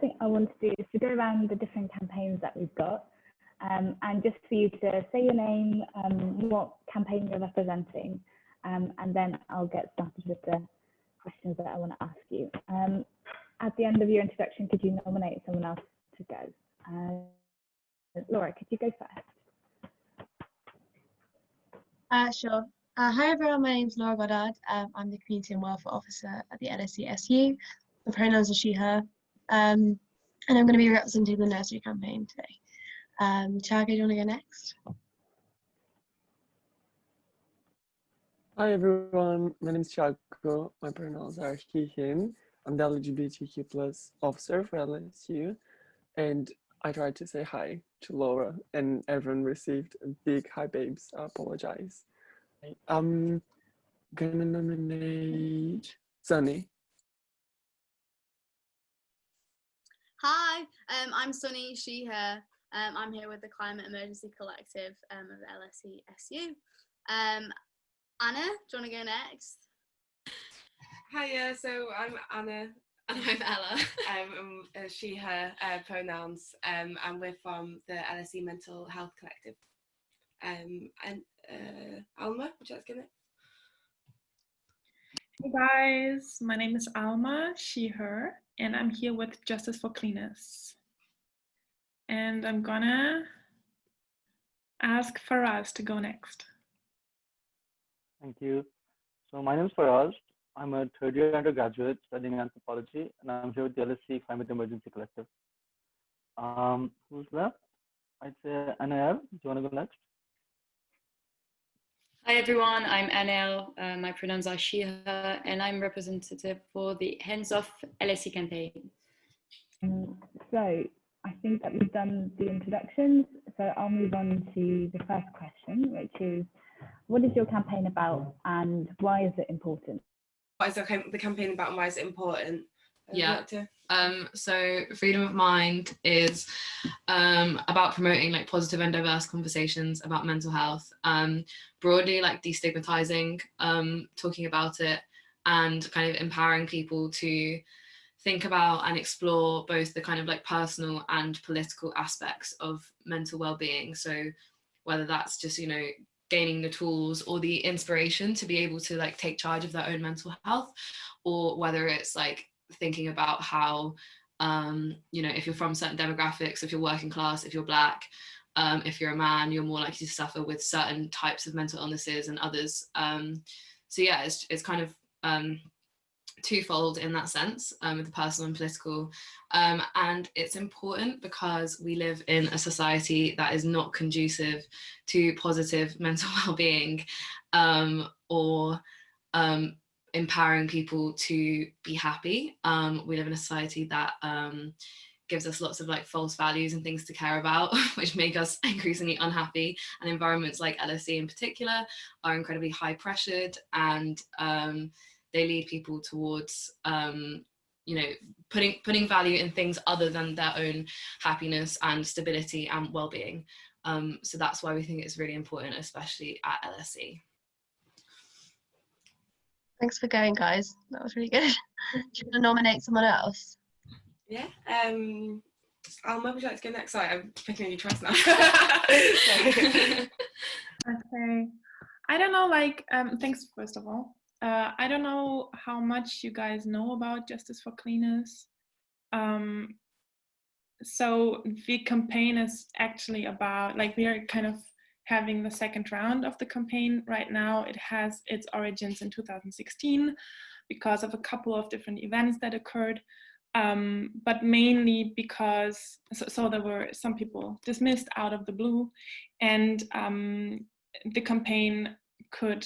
thing I want to do is to go around the different campaigns that we've got, and just for you to say your name, what campaign you're representing, and then I'll get started with the questions that I want to ask you. At the end of your introduction, could you nominate someone else to go? Laura, could you go first? Sure. Hi everyone, my name is Laura Goddard. I'm the Community and Welfare Officer at the LSESU. The pronouns are she, her. And I'm going to be representing the nursery campaign today. Thiago, do you want to go next? Hi everyone, my name is Thiago. My pronouns are he, him. I'm the LGBTQ+ officer for LSU, and I tried to say hi to Laura, and everyone received a big hi babes. I apologize. I'm gonna nominate Sunny. Hi, I'm Sunny, she, her. I'm here with the Climate Emergency Collective of LSESU. Anna, do you want to go next? Hiya, so I'm Anna. And I'm Ella. She, her pronouns, and we're from the LSE Mental Health Collective. And Alma, would you like to go next? Hey guys, my name is Alma, she, her, and I'm here with Justice for Cleaners. And I'm gonna ask Faraz to go next. Thank you. So my name is Faraz. I'm a third-year undergraduate studying anthropology, and I'm here with the LSE Climate Emergency Collective. Who's left? I'd say Anaëlle. Do you want to go next? Hi everyone, I'm Anaëlle. My pronouns are she, her, and I'm representative for the Hands Off LSE campaign. So I think that we've done the introductions, so I'll move on to the first question, which is, what is your campaign about and why is it important? What is the campaign about and why is it important? Yeah. So freedom of mind is about promoting like positive and diverse conversations about mental health, broadly like destigmatizing, talking about it, and kind of empowering people to think about and explore both the kind of like personal and political aspects of mental well-being. So whether that's just, you know, gaining the tools or the inspiration to be able to like take charge of their own mental health, or whether it's like thinking about how, you know, if you're from certain demographics, if you're working class, if you're Black, if you're a man, you're more likely to suffer with certain types of mental illnesses and others. So yeah, it's kind of twofold in that sense, with the personal and political. And it's important because we live in a society that is not conducive to positive mental well-being, or empowering people to be happy. We live in a society that gives us lots of like false values and things to care about, which make us increasingly unhappy. And environments like LSE in particular are incredibly high pressured, and they lead people towards, you know, putting value in things other than their own happiness and stability and well-being. So that's why we think it's really important, especially at LSE. Thanks for going, guys. That was really good. Do you want to nominate someone else? Yeah. Alma, would you like to go next? Sorry, I'm picking on you twice now. Okay. I don't know, like, thanks first of all. I don't know how much you guys know about Justice for Cleaners. So the campaign is actually about, like, we are kind of having the second round of the campaign right now. It has its origins in 2016 because of a couple of different events that occurred, but mainly because, so there were some people dismissed out of the blue, and the campaign could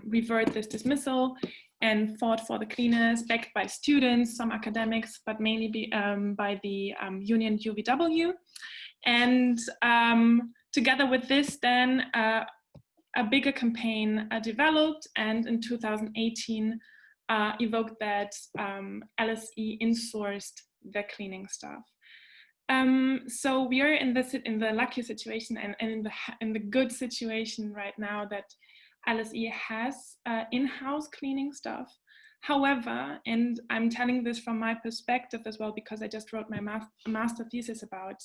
revert this dismissal and fought for the cleaners, backed by students, some academics, but mainly by the union UVW. And together with this, then a bigger campaign developed, and in 2018 evoked that LSE insourced their cleaning staff. So we are in the lucky situation and in the good situation right now that LSE has in-house cleaning staff. However, and I'm telling this from my perspective as well, because I just wrote my master thesis about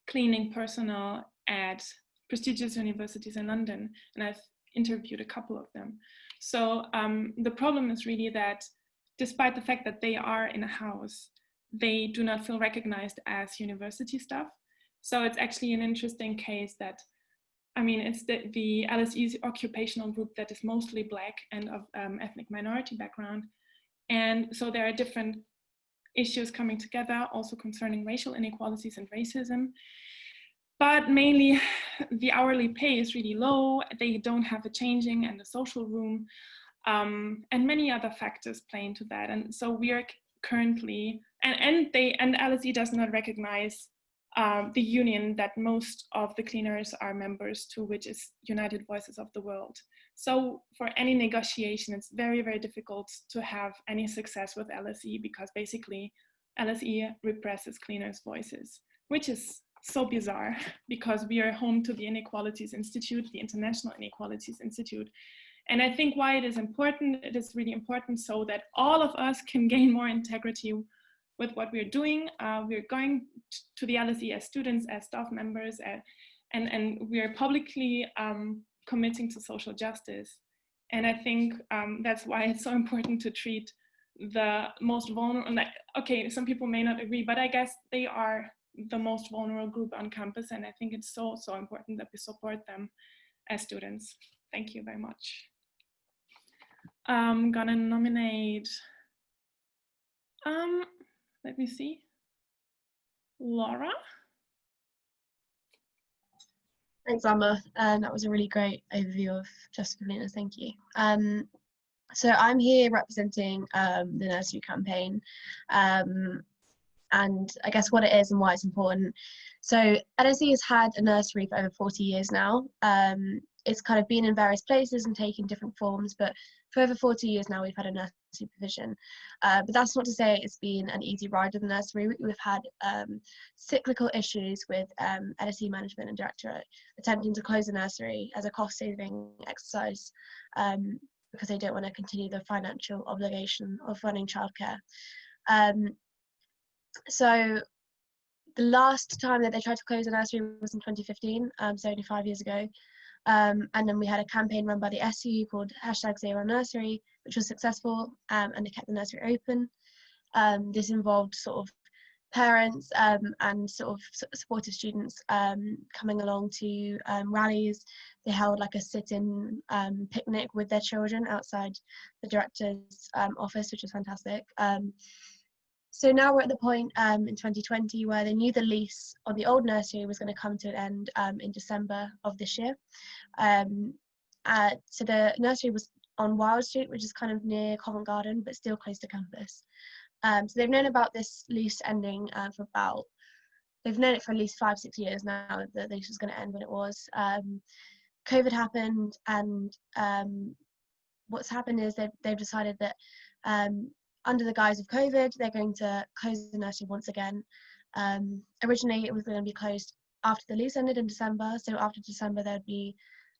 cleaning personnel at prestigious universities in London, and I've interviewed a couple of them. So the problem is really that despite the fact that they are in a house, they do not feel recognized as university staff. So it's actually an interesting case that, I mean, it's the LSE occupational group that is mostly Black and of ethnic minority background. And so there are different issues coming together, also concerning racial inequalities and racism. But mainly the hourly pay is really low. They don't have a changing and a social room, and many other factors play into that. And so we are currently, and LSE does not recognize the union that most of the cleaners are members to, which is United Voices of the World. So for any negotiation, it's very, very difficult to have any success with LSE, because basically LSE represses cleaners' voices, which is so bizarre, because we are home to the Inequalities Institute, the International Inequalities Institute. And I think why it is important, it is really important so that all of us can gain more integrity with what we're doing. We're going to the LSE as students, as staff members, and we're publicly committing to social justice. And I think that's why it's so important to treat the most vulnerable, like, okay, some people may not agree, but I guess they are the most vulnerable group on campus. And I think it's so, so important that we support them as students. Thank you very much. I'm gonna nominate, let me see, Laura. Thanks, Emma. That was a really great overview of Justice for Cleaners. Thank you. So I'm here representing the nursery campaign, and I guess what it is and why it's important. So LSE has had a nursery for over 40 years now. It's kind of been in various places and taken different forms, but for over 40 years now, we've had a nursery provision. But that's not to say it's been an easy ride with the nursery. We've had cyclical issues with LSE management and directorate attempting to close the nursery as a cost-saving exercise, because they don't want to continue the financial obligation of running childcare. So the last time that they tried to close the nursery was in 2015, so only 5 years ago. And then we had a campaign run by the SU called #ZeroNursery, which was successful, and they kept the nursery open. This involved sort of parents and sort of supportive students coming along to rallies. They held like a sit-in picnic with their children outside the director's office, which was fantastic. So now we're at the point in 2020 where they knew the lease on the old nursery was going to come to an end in December of this year. So the nursery was on Wild Street, which is kind of near Covent Garden, but still close to campus. So they've known about this lease ending they've known it for at least 5-6 years now, that the lease was going to end when it was. COVID happened, and what's happened is they've decided that under the guise of COVID, they're going to close the nursery once again. Originally, it was going to be closed after the lease ended in December. So after December, there'd be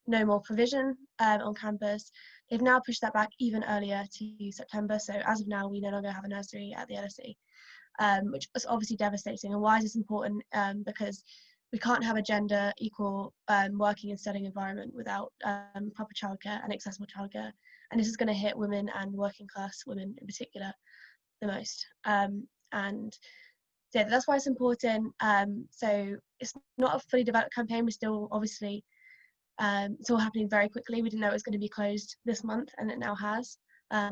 no more provision on campus. They've now pushed that back even earlier to September. So as of now, we no longer have a nursery at the LSE, which is obviously devastating. And why is this important? Because we can't have a gender equal working and studying environment without proper childcare and accessible childcare. And this is going to hit women and working class women in particular the most. And yeah, that's why it's important. So it's not a fully developed campaign. We're still obviously, it's all happening very quickly. We didn't know it was going to be closed this month, and it now has,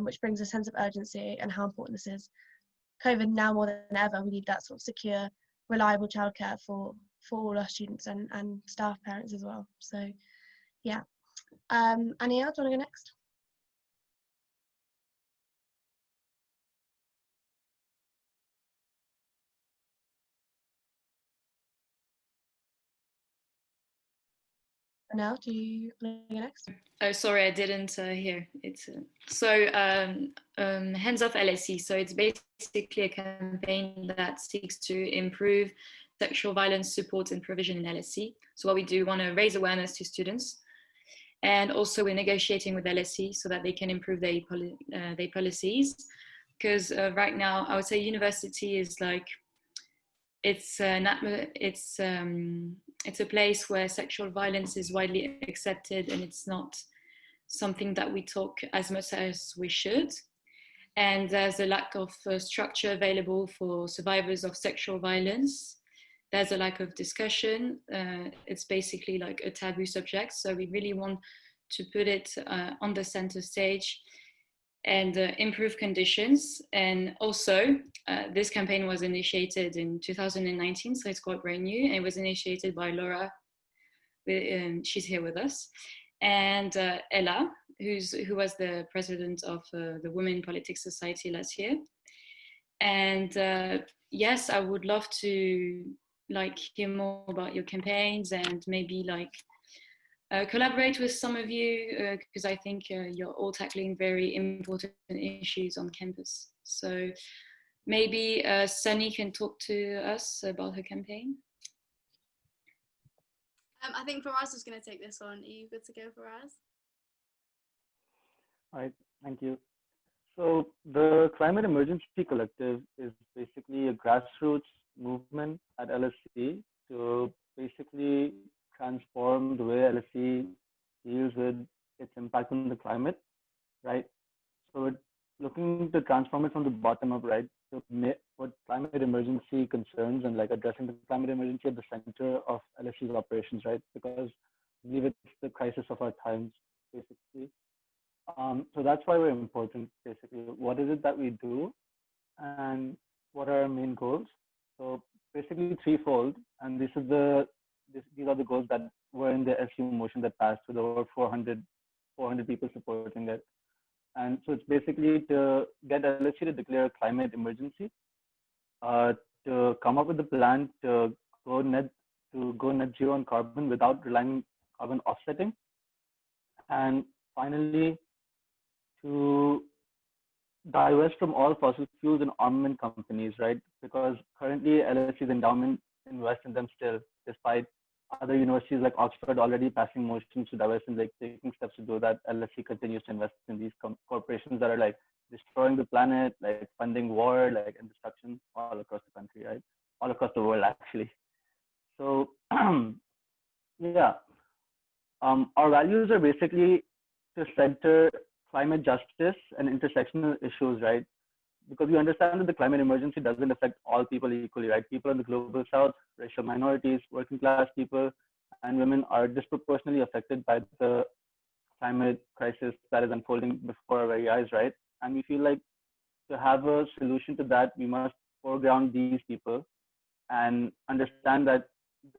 which brings a sense of urgency and how important this is. COVID now more than ever, we need that sort of secure, reliable childcare for all our students and staff parents as well. So yeah. Anaëlle, do you want to go next? Now, do you want to go next? Oh, sorry, I didn't hear. It's so Hands Off LSE. So it's basically a campaign that seeks to improve sexual violence support and provision in LSE. So what we do, want to raise awareness to students And also we're negotiating with LSE so that they can improve their policies. Because right now, I would say university is like, it's a place where sexual violence is widely accepted, and it's not something that we talk as much as we should. And there's a lack of structure available for survivors of sexual violence. There's a lack of discussion. It's basically like a taboo subject. So we really want to put it on the center stage and improve conditions. And also, this campaign was initiated in 2019, so it's quite brand new. And it was initiated by Laura, she's here with us, and Ella, who was the president of the Women in Politics Society last year. And yes, I would love to hear more about your campaigns and maybe collaborate with some of you, because I think you're all tackling very important issues on campus. So maybe Sunny can talk to us about her campaign. I think Faraz is going to take this one. Are you good to go, Faraz? All right, thank you. So the Climate Emergency Collective is basically a grassroots movement at LSE to basically transform the way LSE deals with its impact on the climate, right? So it's looking to transform it from the bottom up, right? To put climate emergency concerns and addressing the climate emergency at the center of LSE's operations, right? Because I believe it's the crisis of our times, basically. So that's why we're important, basically. What is it that we do and what are our main goals? So basically threefold, and these are the goals that were in the SU motion that passed with over 400 people supporting it. And so it's basically to get LSE to declare a climate emergency, to come up with a plan to go net zero on carbon without relying on carbon offsetting, and finally to divest from all fossil fuels and armament companies, right? Because currently LSE's endowment invests in them still, despite other universities like Oxford already passing motions to divest and taking steps to do that. LSE continues to invest in these corporations that are destroying the planet, funding war, and destruction all across the country, right? All across the world, actually. So yeah, our values are basically to center climate justice and intersectional issues, right? Because we understand that the climate emergency doesn't affect all people equally, right? People in the global south, racial minorities, working class people, and women are disproportionately affected by the climate crisis that is unfolding before our very eyes, right? And we feel like to have a solution to that, we must foreground these people and understand that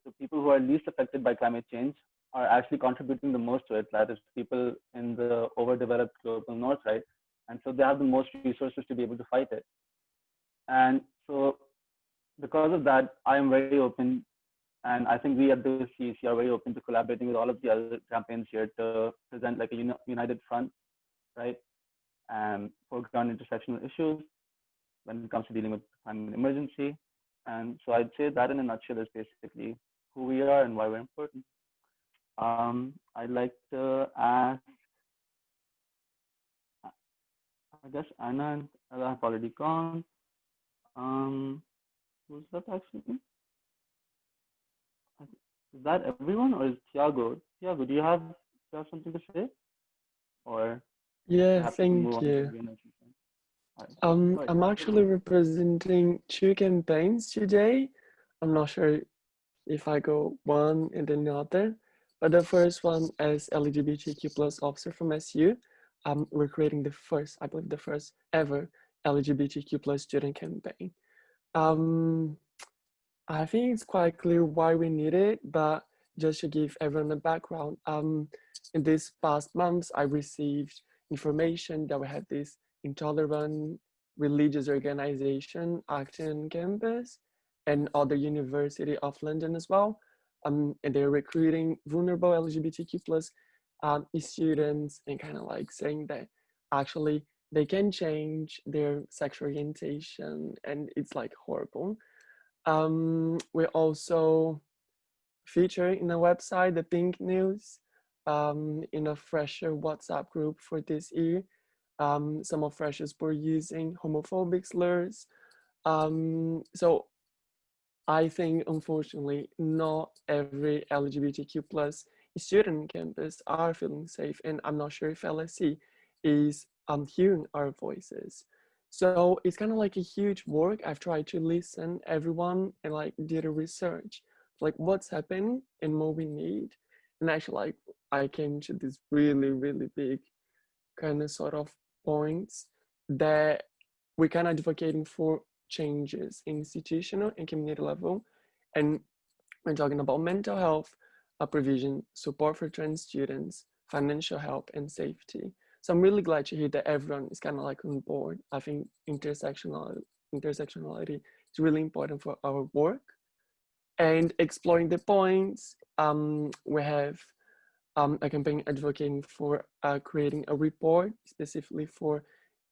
the people who are least affected by climate change are actually contributing the most to it. That is people in the overdeveloped global north, right? And so they have the most resources to be able to fight it. And so because of that, I am very open, and I think we at the CEC are very open to collaborating with all of the other campaigns here to present a united front, right? And foreground intersectional issues when it comes to dealing with climate emergency. And so I'd say that in a nutshell is basically who we are and why we're important. I'd like to ask, I guess Anna and Ella have already gone. Who's that actually? Is that everyone, or is Thiago? Thiago, do you have something to say? Or yeah, thank you. I'm actually representing two campaigns today. I'm not sure if I go one and then the other, but the first one is LGBTQ plus officer from SU. We're creating the first ever LGBTQ plus student campaign. I think it's quite clear why we need it, but just to give everyone a background, in these past months, I received information that we had this intolerant religious organization acting on campus and other University of London as well. And they're recruiting vulnerable LGBTQ plus students and kind of saying that actually they can change their sexual orientation, and it's horrible. We're also featuring in the website, the Pink News, in a fresher WhatsApp group for this year. Some of freshers were using homophobic slurs. So I think, unfortunately, not every LGBTQ plus student on campus are feeling safe, and I'm not sure if LSE is hearing our voices. So it's kind of like a huge work. I've tried to listen everyone and like did a research, like what's happening and what we need. And actually, like I came to this really, really big kind of sort of points that we're kind of advocating for changes institutional and community level. And we're talking about mental health, provision, support for trans students, financial help, and safety. So I'm really glad to hear that everyone is kind of like on board. I think intersectionality is really important for our work. And exploring the points, we have a campaign advocating for creating a report specifically for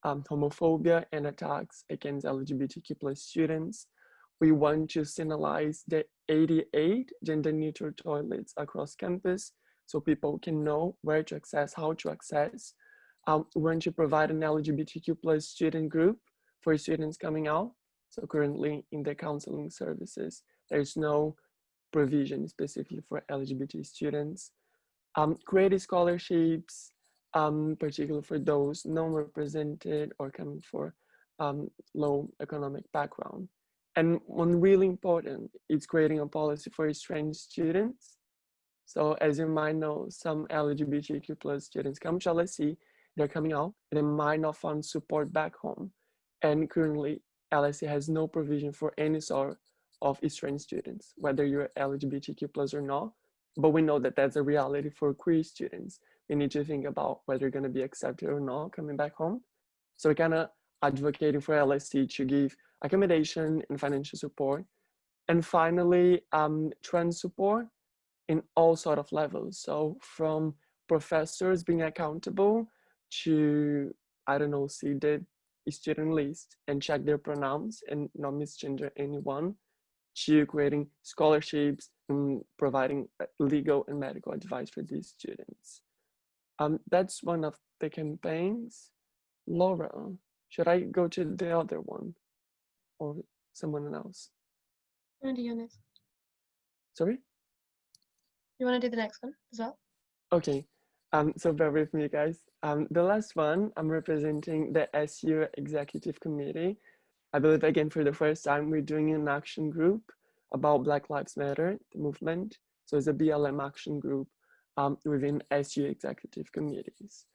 homophobia and attacks against LGBTQ plus students. We want to signalize the 88 gender neutral toilets across campus so people can know where to access, how to access. We want to provide an LGBTQ plus student group for students coming out. So currently in the counseling services, there's no provision specifically for LGBT students. Creative scholarships, particularly for those non-represented or coming for low economic background. And one really important is creating a policy for trans students. So as you might know, some LGBTQ plus students come to LSE, they're coming out, and they might not find support back home. And currently, LSE has no provision for any sort of trans students, whether you're LGBTQ plus or not. But we know that that's a reality for queer students. We need to think about whether you're going to be accepted or not coming back home. So we're kind of advocating for LSE to give accommodation and financial support. And finally, trans support in all sort of levels. So from professors being accountable to, I don't know, see the student list and check their pronouns and not misgender anyone, to creating scholarships and providing legal and medical advice for these students. That's one of the campaigns. Laura, should I go to the other one or someone else? I want to do this. Sorry? You want to do the next one as well? Okay, so bear with me, guys. The last one, I'm representing the SU Executive Committee. I believe, again, for the first time, we're doing an action group about Black Lives Matter, the movement. So it's a BLM action group within SU executive committees.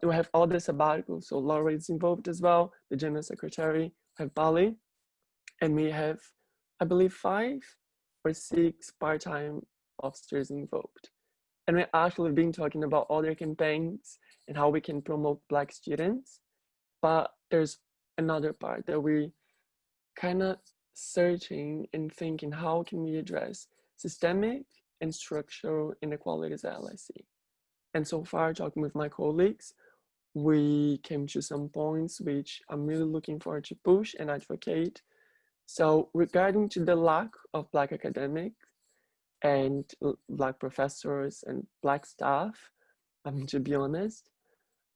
We have all the sabbaticals, so Laura is involved as well, the General Secretary, we have Bali, and we have, I believe, 5 or 6 part-time officers involved. And we've actually been talking about other campaigns and how we can promote Black students, but there's another part that we kind of searching and thinking, how can we address systemic and structural inequalities at LSE? And so far, talking with my colleagues, we came to some points which I'm really looking forward to push and advocate. So regarding to the lack of Black academics and Black professors and Black staff, to be honest,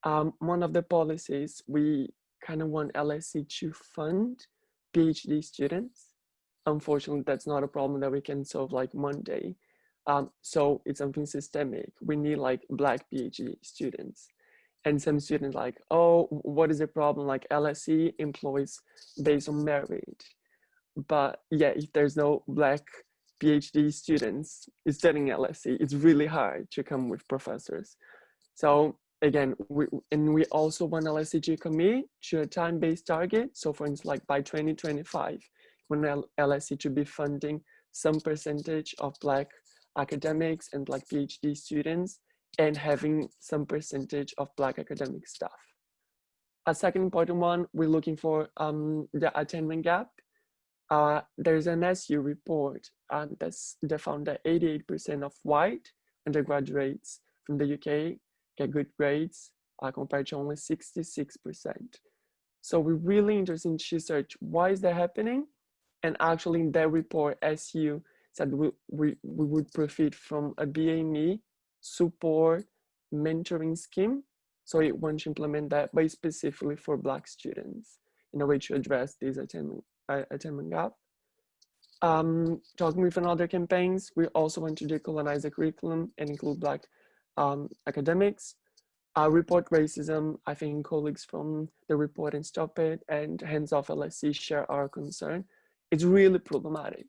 one of the policies, we kind of want LSE to fund PhD students. Unfortunately, that's not a problem that we can solve like one day. So it's something systemic. We need like Black PhD students. And some students like, oh, what is the problem? Like LSE employs based on merit. But yeah, if there's no Black PhD students studying LSE, it's really hard to come with professors. So again, we also want LSE to commit to a time-based target. So for instance, like by 2025, when LSE to be funding some percentage of Black academics and Black PhD students and having some percentage of Black academic staff. A second important one, we're looking for the attainment gap. There's an SU report that found that 88% of white undergraduates from the UK get good grades compared to only 66%. So we're really interested in research, why is that happening? And actually in that report, SU said we would profit from a BAME support mentoring scheme. So it wants to implement that, but specifically for Black students in a way to address this attainment gap. Talking with another campaigns, we also want to decolonize the curriculum and include Black academics. Report racism, I think colleagues from the Report and Stop It and Hands Off LSE share our concern. It's really problematic.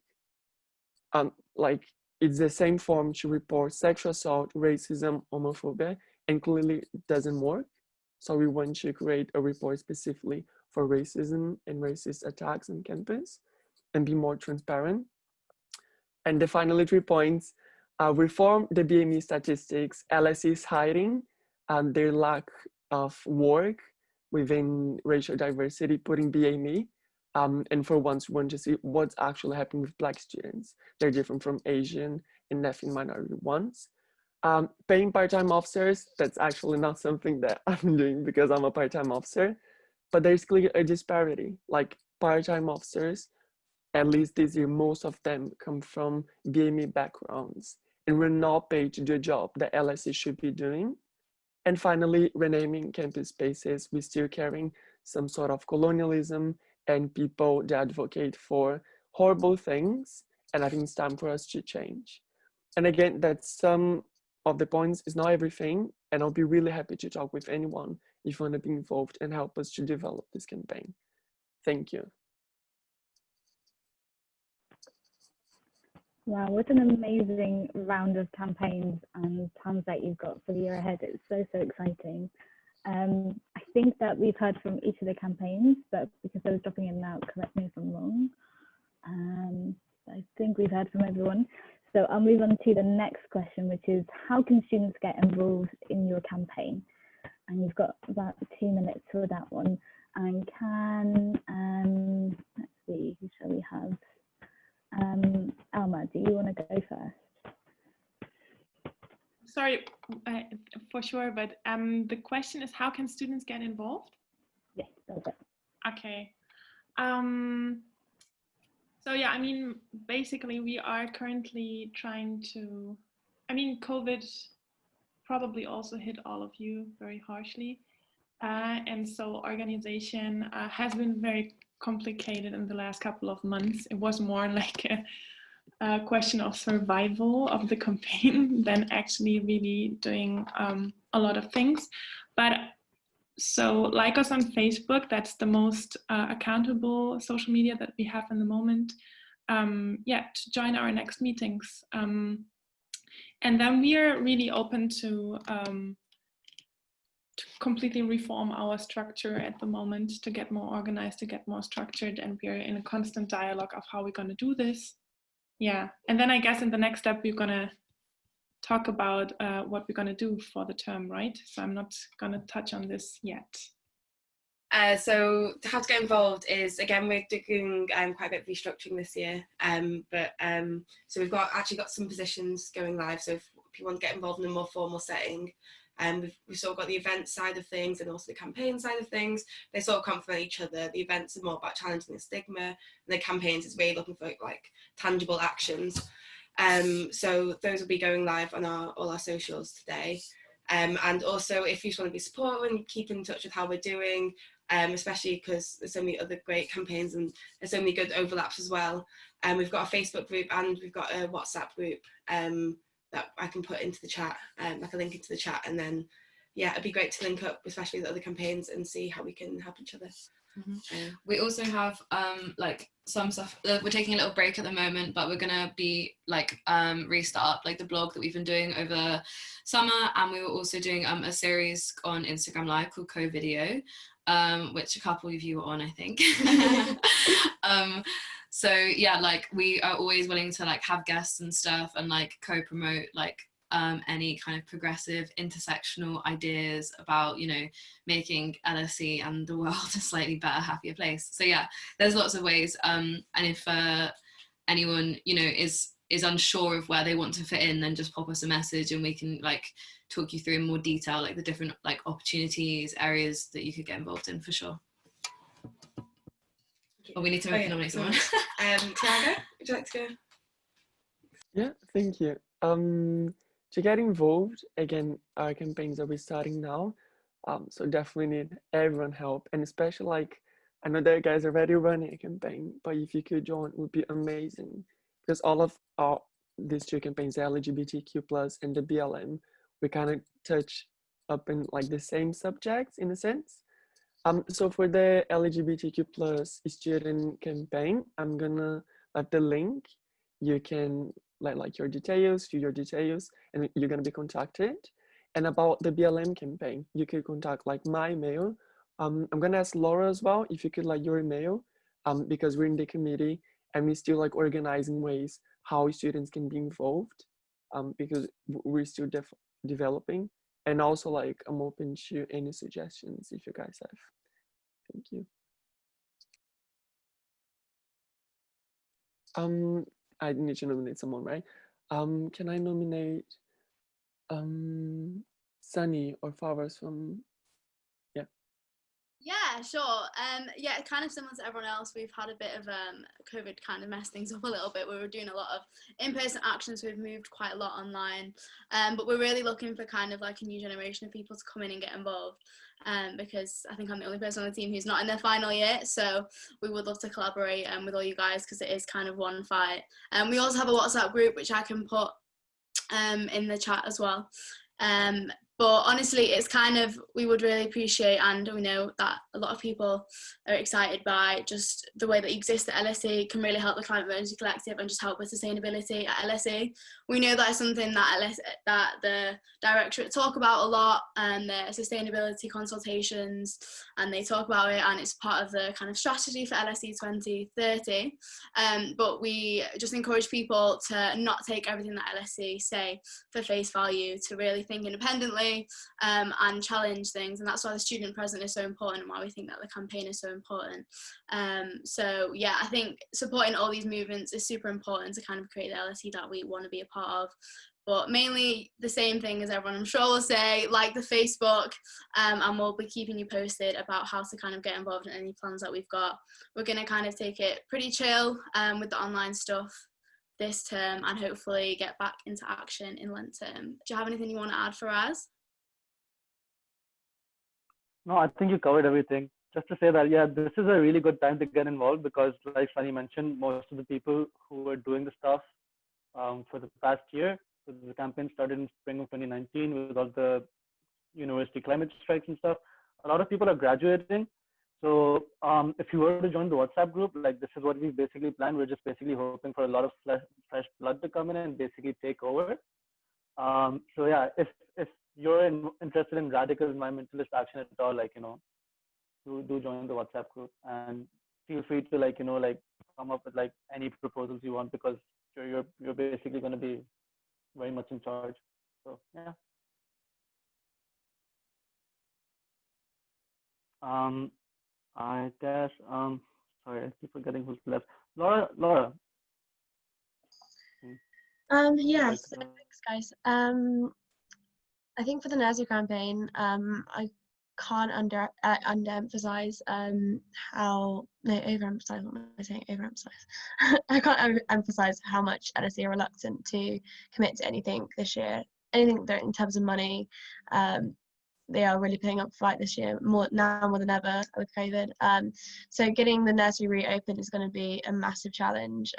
Like it's the same form to report sexual assault, racism, homophobia, and clearly it doesn't work. So we want to create a report specifically for racism and racist attacks on campus and be more transparent. And the final 3 points, reform the BME statistics. LSE is hiding their lack of work within racial diversity, putting BME. And for once, we want to see what's actually happening with Black students. They're different from Asian and ethnic minority ones. Paying part-time officers, that's actually not something that I'm doing because I'm a part-time officer, but there's clearly a disparity. Like part-time officers, at least this year, most of them come from BME backgrounds, and we're not paid to do a job that LSE should be doing. And finally, renaming campus spaces. We're still carrying some sort of colonialism and people that advocate for horrible things. And I think it's time for us to change. And again, that's some of the points. It's not everything. And I'll be really happy to talk with anyone if you want to be involved and help us to develop this campaign. Thank you. Wow, what an amazing round of campaigns and plans that you've got for the year ahead. It's so, so exciting. I think that we've heard from each of the campaigns, but because I was dropping in and out, correct me if I'm wrong. I think we've heard from everyone. So I'll move on to the next question, which is how can students get involved in your campaign? And you've got about 2 minutes for that one. And let's see, who shall we have? Alma, do you want to go first? Sorry, for sure, but the question is how can students get involved? Yes, that's it. Okay. So yeah, I mean, basically we are currently trying to, I mean, COVID probably also hit all of you very harshly. And so organization has been very complicated in the last couple of months. It was more like a question of survival of the campaign than actually really doing a lot of things. But so like us on Facebook, that's the most accountable social media that we have in the moment. Yeah, to join our next meetings. And then we are really open to completely reform our structure at the moment, to get more organized, to get more structured, and we're in a constant dialogue of how we're going to do this. Yeah, and then I guess in the next step we're going to talk about what we're going to do for the term, right? So I'm not going to touch on this yet. So how to get involved is, again, we're doing quite a bit of restructuring this year, so we've actually got some positions going live. So if you want to get involved in a more formal setting, we've sort of got the event side of things and also the campaign side of things. They sort of complement each other. The events are more about challenging the stigma, and the campaigns is really looking for like tangible actions. So those will be going live on all our socials today. And also if you just want to be supportive and keep in touch with how we're doing, especially because there's so many other great campaigns and there's so many good overlaps as well. We've got a Facebook group and we've got a WhatsApp group that I can put into the chat, like a link into the chat, and then yeah, it'd be great to link up, especially with other campaigns, and see how we can help each other. Mm-hmm. We also have like some stuff. We're taking a little break at the moment, but we're gonna be like restart up like the blog that we've been doing over summer, and we were also doing a series on Instagram Live called Co-Video, which a couple of you were on, I think. So yeah, like we are always willing to like have guests and stuff and like co-promote like any kind of progressive intersectional ideas about, you know, making LSE and the world a slightly better, happier place. So yeah, there's lots of ways, and if anyone, you know, is unsure of where they want to fit in, then just pop us a message and we can like talk you through in more detail like the different like opportunities, areas that you could get involved in, for sure. Well, we need to nominate someone. Thiago, would you like to go? Yeah, thank you. to get involved, again, our campaigns are restarting now. So definitely need everyone help, and especially like, I know that you guys are already running a campaign, but if you could join, it would be amazing, because all of these two campaigns, the LGBTQ+ and the BLM, we kind of touch up in like the same subjects in a sense. So for the LGBTQ+ student campaign, I'm gonna let the link. You can like your details, fill your details, and you're gonna be contacted. And about the BLM campaign, you could contact like my mail. I'm gonna ask Laura as well if you could like your email, because we're in the committee and we're still like organizing ways how students can be involved, because we're still developing. And also like I'm open to any suggestions if you guys have. Thank you. I need to nominate someone, right? Can I nominate Sunny or Faraz from, yeah. Yeah, sure. Yeah, kind of similar to everyone else, we've had a bit of COVID kind of mess things up a little bit. We were doing a lot of in-person actions, we've moved quite a lot online, but we're really looking for kind of like a new generation of people to come in and get involved, because I think I'm the only person on the team who's not in their final year, so we would love to collaborate with all you guys, because it is kind of one fight. We also have a WhatsApp group which I can put in the chat as well. But honestly, it's kind of, we would really appreciate, and we know that a lot of people are excited by just the way that you exist at LSE can really help the Climate Emergency Collective and just help with sustainability at LSE. We know that is something that that the Directorate talk about a lot, and their sustainability consultations, and they talk about it, and it's part of the kind of strategy for LSE 2030. But we just encourage people to not take everything that LSE say for face value, to really think independently, and challenge things, and that's why the student present is so important, and why we think that the campaign is so important. So yeah, I think supporting all these movements is super important to kind of create the LSE that we want to be a part of. But mainly the same thing as everyone I'm sure will say, like the Facebook, and we'll be keeping you posted about how to kind of get involved in any plans that we've got. We're going to kind of take it pretty chill with the online stuff this term, and hopefully get back into action in Lent term. Do you have anything you want to add, Faraz? No, I think you covered everything. Just to say that, yeah, this is a really good time to get involved, because like Sunny mentioned, most of the people who were doing the stuff for the past year, so the campaign started in spring of 2019 with all the university climate strikes and stuff. A lot of people are graduating. So if you were to join the WhatsApp group, like this is what we basically planned. We're just basically hoping for a lot of fresh blood to come in and basically take over. So yeah, if you're interested in radical environmentalist action at all, like, do join the WhatsApp group, and feel free to like come up with like any proposals you want, because you're basically going to be very much in charge. So yeah. I guess sorry, I keep forgetting who's left. Laura. Yeah, so thanks guys. I think for the nursery campaign, I can't overemphasize I can't emphasize how much LSE are reluctant to commit to anything this year, anything in terms of money. They are really putting up a fight this year, more than ever with COVID. So getting the nursery reopened is going to be a massive challenge.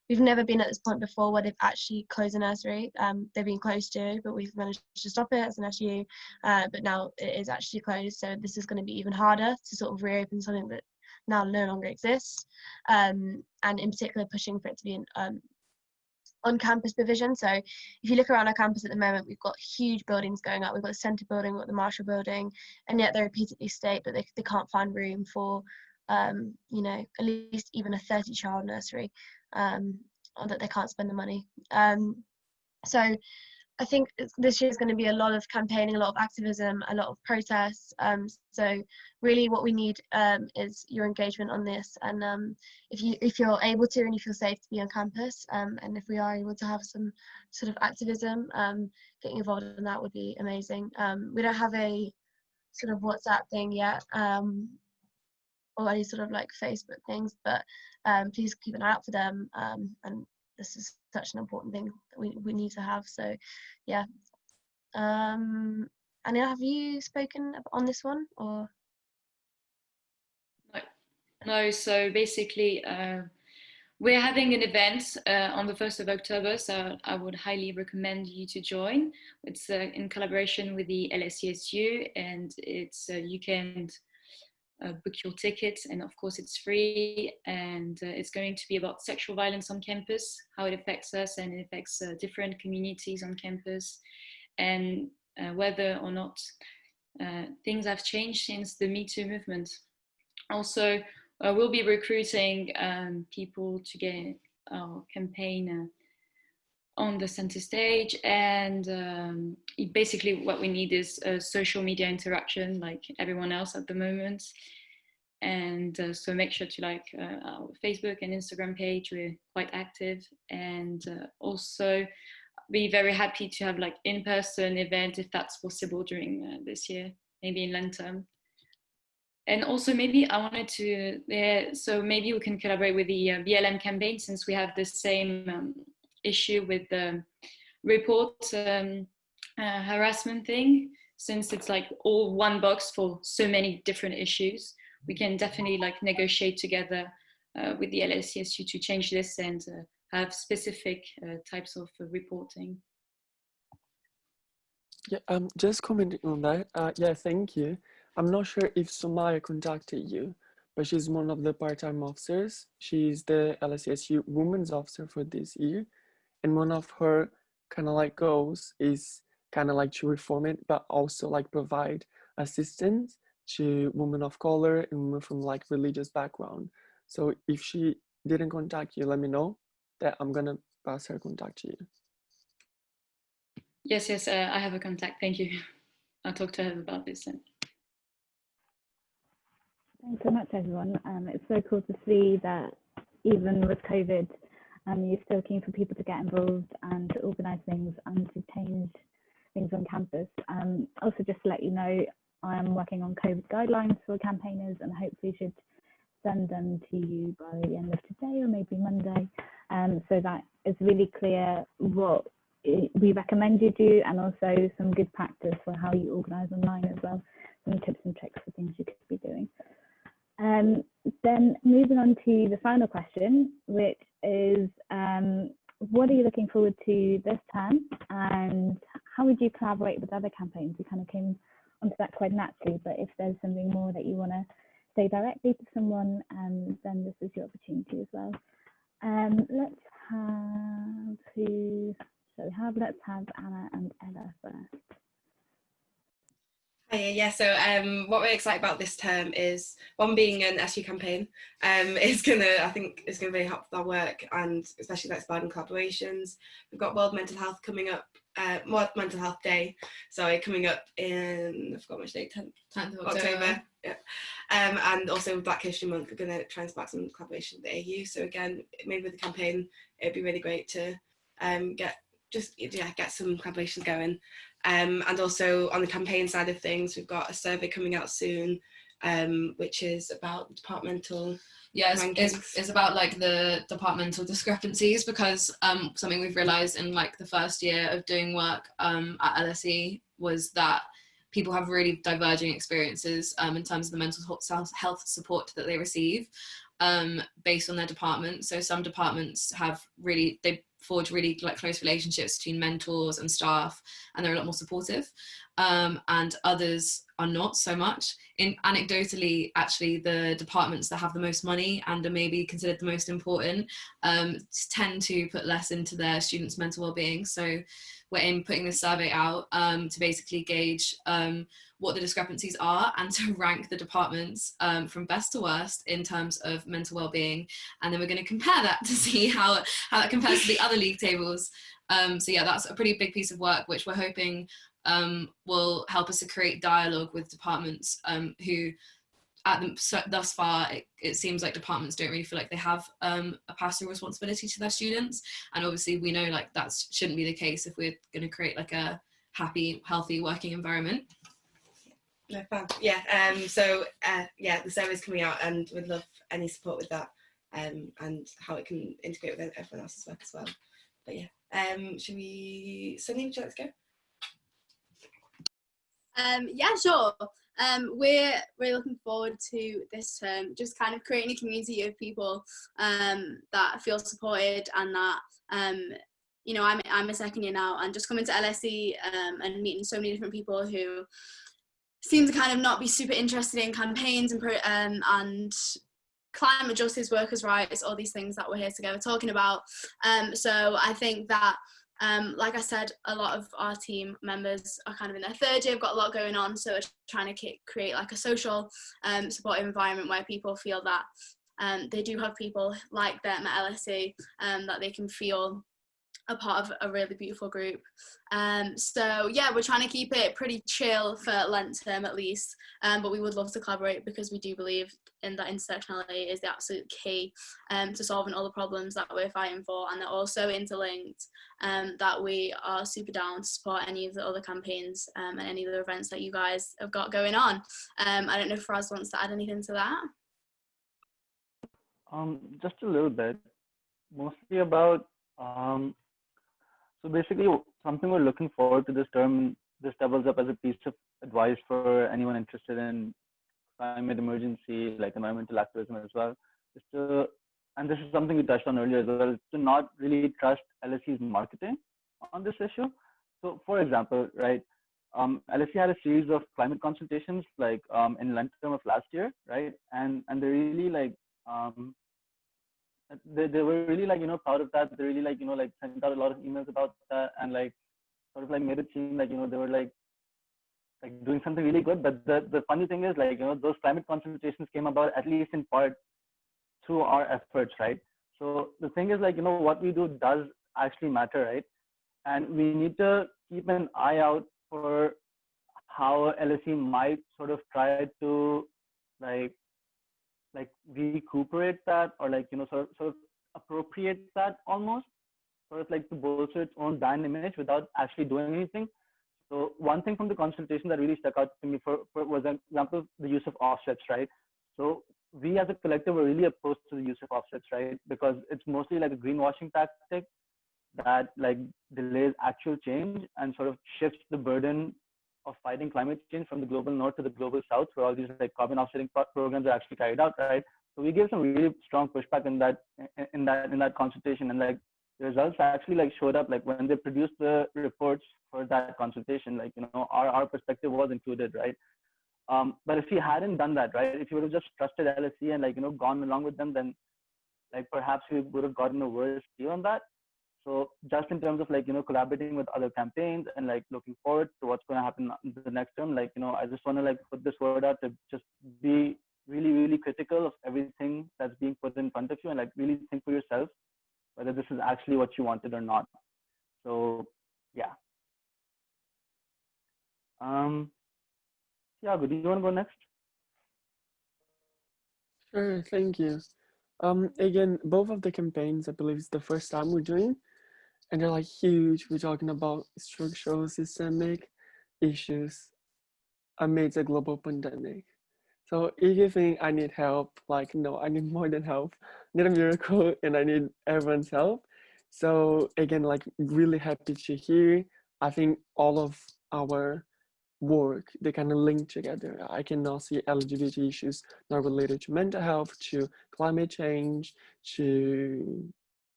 We've never been at this point before where they've actually closed a nursery. They've been closed too, but we've managed to stop it as an SU. But now it is actually closed, so this is going to be even harder to sort of reopen something that now no longer exists. And in particular, pushing for it to be an on-campus provision. So if you look around our campus at the moment, we've got huge buildings going up. We've got the Centre building, we've got the Marshall building, and yet they repeatedly state that they can't find room for, at least even a 30-child nursery, or that they can't spend the money. So I think this year is going to be a lot of campaigning, a lot of activism, a lot of protests. So really what we need is your engagement on this. And if you're able to and you feel safe to be on campus, and if we are able to have some sort of activism, getting involved in that would be amazing. We don't have a sort of WhatsApp thing yet, or any sort of like Facebook things, but please keep an eye out for them, and this is such an important thing that we need to have. So yeah. Anaëlle, have you spoken on this one, or? No, so basically we're having an event on the 1st of October, so I would highly recommend you to join. It's in collaboration with the LSESU, and it's you can book your tickets, and of course it's free, and it's going to be about sexual violence on campus, how it affects us, and it affects different communities on campus, and whether or not things have changed since the Me Too movement. Also, we'll be recruiting people to get our campaign on the center stage, and basically what we need is social media interaction like everyone else at the moment. And so make sure to like our Facebook and Instagram page, we're quite active, and also be very happy to have like in-person event if that's possible during this year, maybe in Lent. And also maybe I wanted to, so maybe we can collaborate with the BLM campaign, since we have the same issue with the report harassment thing, since it's like all one box for so many different issues. We can definitely like negotiate together with the LSESU to change this and have specific types of reporting. Yeah, just commenting on that. Yeah, thank you. I'm not sure if Sumaya contacted you, but she's one of the part-time officers. She's the LSESU Women's Officer for this year. And one of her kind of like goals is kind of like to reform it, but also like provide assistance to women of color and women from like religious background. So if she didn't contact you, let me know that I'm gonna pass her contact to you. Yes, I have a contact, thank you. I'll talk to her about this then. Thanks so much, everyone. It's so cool to see that even with COVID, you're still keen for people to get involved and to organise things and to change things on campus. Also, just to let you know, I am working on COVID guidelines for campaigners, and hopefully should send them to you by the end of today or maybe Monday, so that it's really clear what we recommend you do, and also some good practice for how you organise online as well, some tips and tricks for things you could be doing. Then moving on to the final question, which is what are you looking forward to this term, and how would you collaborate with other campaigns? We kind of came onto that quite naturally, but if there's something more that you want to say directly to someone, then this is your opportunity as well. Let's have Anna and Ella first. Yeah, so what we're excited about this term is, one, being an SU campaign. I think it's gonna really help with our work, and especially like sparking collaborations. We've got World Mental Health coming up, World Mental Health Day, sorry, coming up in, I forgot which day, 10th of October. Yeah. And also Black History Month, we're gonna try and spark some collaboration with the AU. So again, maybe with the campaign, it'd be really great to get some collaborations going. And also on the campaign side of things, we've got a survey coming out soon, which is about departmental it's about like the departmental discrepancies, because something we've realized in like the first year of doing work at LSE was that people have really diverging experiences in terms of the mental health support that they receive based on their department. So some departments have they forge really like close relationships between mentors and staff, and they're a lot more supportive, and others are not so much. Anecdotally, actually, the departments that have the most money and are maybe considered the most important tend to put less into their students' mental well-being. So we're putting this survey out to basically gauge what the discrepancies are, and to rank the departments from best to worst in terms of mental well-being, and then we're going to compare that to see how that compares to the other league tables. So yeah, that's a pretty big piece of work, which we're hoping will help us to create dialogue with departments who thus far it seems like departments don't really feel like they have a pastoral responsibility to their students, and obviously we know like that shouldn't be the case if we're going to create like a happy, healthy working environment. No, fun. Yeah, so the survey's coming out, and we'd love any support with that. and how it can integrate with everyone else's work as well. But yeah, should we, Sunny, would you like to go? Yeah, sure. We're really looking forward to this term, just kind of creating a community of people that feel supported, and that you know, I'm a second year now, and just coming to LSE and meeting so many different people who seem to kind of not be super interested in campaigns and climate justice, workers' rights, all these things that we're here together talking about. So I think that, like I said, a lot of our team members are kind of in their third year, have got a lot going on, so we're trying to create like a social supportive environment where people feel that they do have people like them at LSE, that they can feel a part of a really beautiful group. So yeah, we're trying to keep it pretty chill for Lent term at least, but we would love to collaborate, because we do believe in that intersectionality is the absolute key to solving all the problems that we're fighting for, and they're also interlinked, that we are super down to support any of the other campaigns and any of the events that you guys have got going on. I don't know if Faraz wants to add anything to that. Just a little bit, mostly about so basically, something we're looking forward to this term, this doubles up as a piece of advice for anyone interested in climate emergency, like environmental activism as well, is to, and this is something we touched on earlier as well, is to not really trust LSE's marketing on this issue. So for example, right, LSE had a series of climate consultations like in Lent term of last year, right? And they really like, they were really like, you know, proud of that. They really like, you know, like sent out a lot of emails about that, and like sort of like made it seem like, you know, they were like doing something really good. But the funny thing is, like, you know, those climate consultations came about at least in part through our efforts, right? So the thing is, like, you know, what we do does actually matter, right? And we need to keep an eye out for how LSE might sort of try to like recuperate that, or like, you know, sort of appropriate that almost, sort of like to bolster its own brand image without actually doing anything. So one thing from the consultation that really stuck out to me for was, an example, the use of offsets, right? So we as a collective were really opposed to the use of offsets, right? Because it's mostly like a greenwashing tactic that like delays actual change and sort of shifts the burden of fighting climate change from the global north to the global south, where all these like carbon offsetting programs are actually carried out, right? So we gave some really strong pushback in that consultation, and like the results actually like showed up like when they produced the reports for that consultation, like, you know, our perspective was included, right? But if we hadn't done that, right, if you would have just trusted LSE and like, you know, gone along with them, then like perhaps we would have gotten a worse deal on that. So just in terms of like, you know, collaborating with other campaigns and like looking forward to what's going to happen in the next term, like, you know, I just want to like put this word out to just be really, really critical of everything that's being put in front of you, and like really think for yourself whether this is actually what you wanted or not. So yeah. Thiago, do you want to go next? Sure, thank you. Again, both of the campaigns, I believe it's the first time we're doing, and they're like huge. We're talking about structural, systemic issues amidst a global pandemic. So if you think I need help, like, no, I need more than help. I need a miracle, and I need everyone's help. So again, like, really happy to hear. I think all of our work, they kind of link together. I can now see LGBT issues not related to mental health, to climate change, to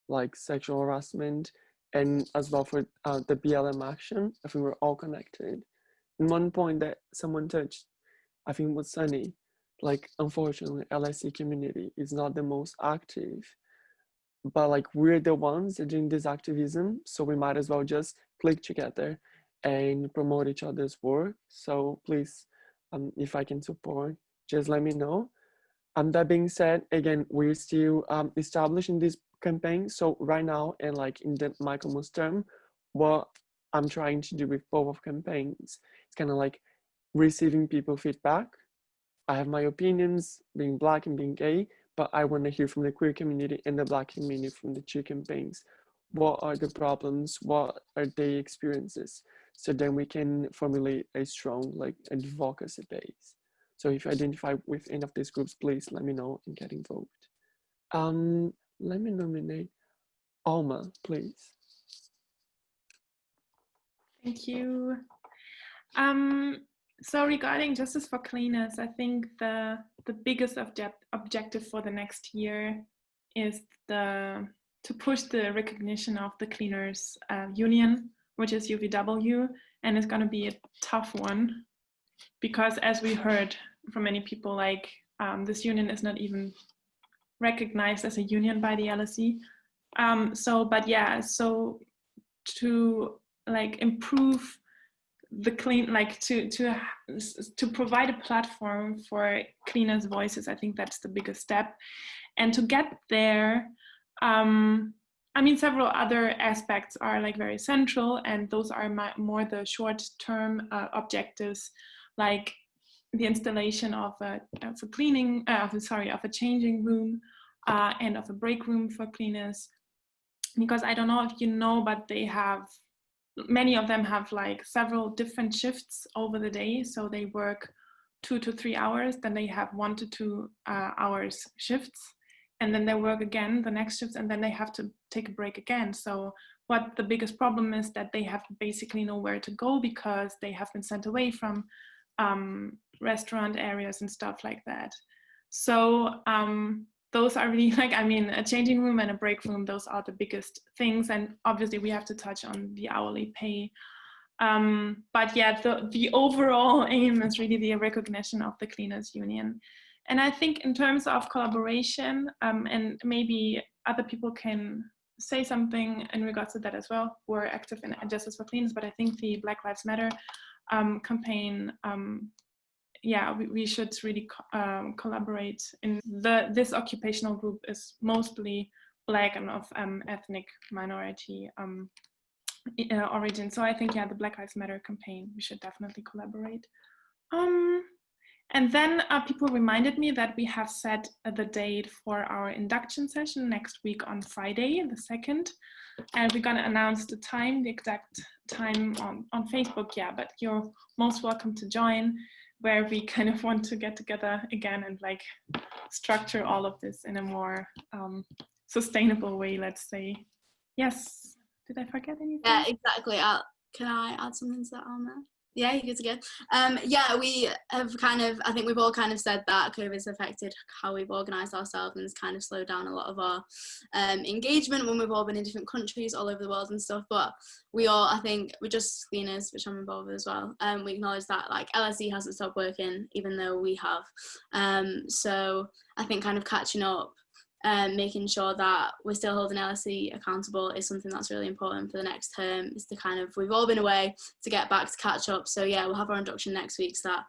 like sexual harassment, and as well for the BLM action. I think we're all connected. And one point that someone touched, I think was Sunny, like, unfortunately, LSE community is not the most active, but like we're the ones that are doing this activism, so we might as well just click together and promote each other's work. So please, if I can support, just let me know. That being said, again, we're still establishing this campaign. So right now, and like in the Michaelmas term, what I'm trying to do with both of campaigns, it's kind of like receiving people feedback. I have my opinions, being Black and being gay, but I want to hear from the queer community and the Black community from the two campaigns. What are the problems? What are their experiences? So then we can formulate a strong like advocacy base. So if you identify with any of these groups, please let me know and get involved. Let me nominate Alma, please. Thank you. So regarding justice for cleaners, I think the biggest objective for the next year is to push the recognition of the cleaners union, which is UVW, and it's going to be a tough one because, as we heard from many people, like this union is not even recognized as a union by the LSE. So to like improve the clean, like to provide a platform for cleaners' voices, I think that's the biggest step. And to get there, I mean, several other aspects are like very central, and those are more the short-term objectives, like the installation of a changing room and of a break room for cleaners. Because I don't know if you know, but many of them have like several different shifts over the day. So they work 2 to 3 hours, then they have 1 to 2 hours shifts, and then they work again the next shifts, and then they have to take a break again. So what the biggest problem is that they have basically nowhere to go because they have been sent away from restaurant areas and stuff like that. So those are really like, I mean, a changing room and a break room, those are the biggest things. And obviously we have to touch on the hourly pay. But yeah, the overall aim is really the recognition of the cleaners union. And I think in terms of collaboration, and maybe other people can say something in regards to that as well, we're active in Justice for Cleaners, but I think the Black Lives Matter campaign, we should really collaborate. In this occupational group is mostly Black and of ethnic minority origin. So I think, the Black Lives Matter campaign, we should definitely collaborate. And then people reminded me that we have set the date for our induction session next week on Friday, the 2nd. And we're gonna announce the time, the exact time on Facebook, but you're most welcome to join, where we kind of want to get together again and like structure all of this in a more sustainable way, let's say. Yes, did I forget anything? Yeah, exactly. Can I add something to that, Alma? Yeah, you good to go. We have I think we've all kind of said that COVID's affected how we've organised ourselves, and it's kind of slowed down a lot of our engagement when we've all been in different countries all over the world and stuff. But we all, I think, we're just cleaners, which I'm involved with as well. We acknowledge that like LSE hasn't stopped working, even though we have. So I think kind of catching up, making sure that we're still holding LSE accountable is something that's really important for the next term. Is to kind of, we've all been away, to get back to catch up. So yeah, we'll have our induction next week so that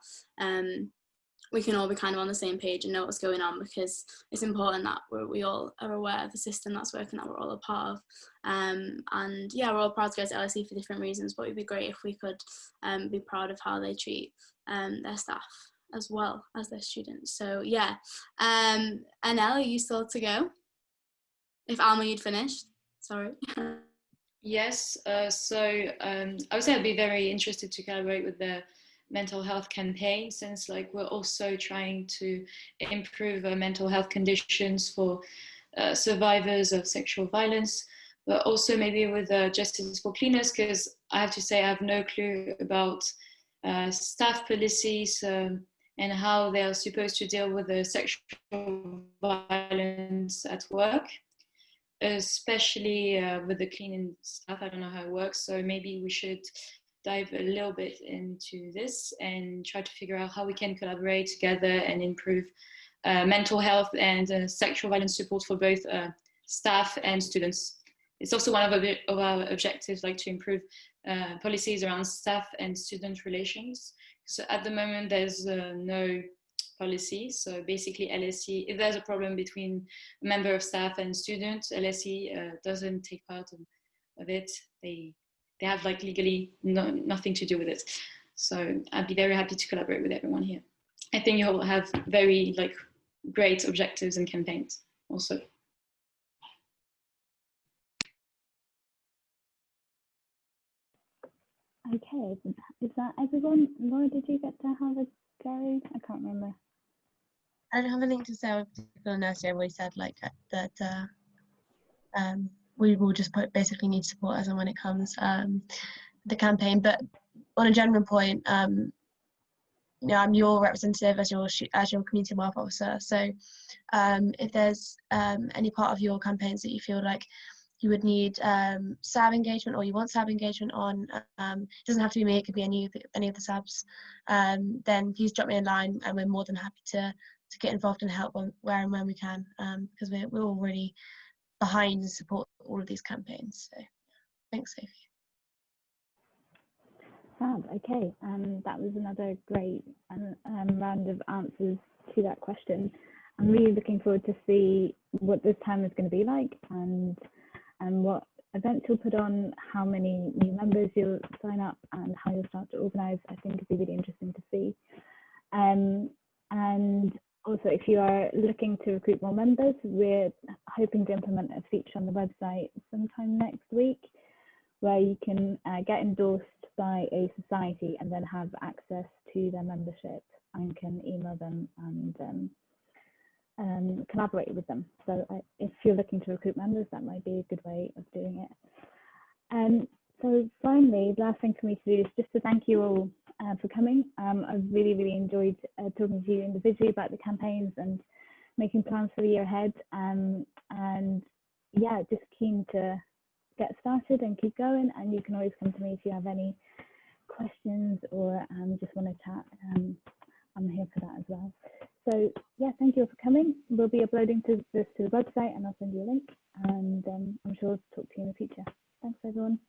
we can all be kind of on the same page and know what's going on, because it's important that we all are aware of the system that's working, that we're all a part of. And yeah, we're all proud to go to LSE for different reasons, but it'd be great if we could be proud of how they treat their staff as well as their students. So yeah, Anaëlle, are you still to go? If Alma, you'd finished, sorry. Yes, I would say I'd be very interested to collaborate with the mental health campaign, since like we're also trying to improve mental health conditions for survivors of sexual violence, but also maybe with Justice for Cleaners, because I have to say I have no clue about staff policies and how they are supposed to deal with the sexual violence at work, especially with the cleaning staff. I don't know how it works, so maybe we should dive a little bit into this and try to figure out how we can collaborate together and improve mental health and sexual violence support for both staff and students. It's also one of our objectives, like to improve policies around staff and student relations. So at the moment, there's no policy. So basically LSE, if there's a problem between a member of staff and students, LSE doesn't take part of it. They have like legally nothing to do with it. So I'd be very happy to collaborate with everyone here. I think you all have very like great objectives and campaigns also. Okay, is that everyone? Laura, did you get to have a go? I can't remember. I don't have anything to say on a particular nursery. I've already said like that we will just basically need support as and when it comes the campaign. But on a general point, you know, I'm your representative as your community welfare officer. So if there's any part of your campaigns that you feel like you would need SAB engagement, or you want SAB engagement on, it doesn't have to be me, it could be any of the SABs, then please drop me a line, and we're more than happy to get involved and help where and when we can, because we're all really behind and support all of these campaigns. So thanks, Seifu. Fab, okay, that was another great round of answers to that question. I'm really looking forward to see what this time is going to be like, and what events you'll put on, how many new members you'll sign up, and how you'll start to organise. I think it'd be really interesting to see. And also, if you are looking to recruit more members, we're hoping to implement a feature on the website sometime next week, where you can get endorsed by a society and then have access to their membership and can email them and collaborate with them. So if you're looking to recruit members, that might be a good way of doing it. So finally, the last thing for me to do is just to thank you all for coming. I've really enjoyed talking to you individually about the campaigns and making plans for the year ahead. And yeah, just keen to get started and keep going. And you can always come to me if you have any questions or just want to chat. I'm here for that as well. So yeah, thank you all for coming. We'll be uploading this to the website, and I'll send you a link. And I'm sure I'll talk to you in the future. Thanks, everyone.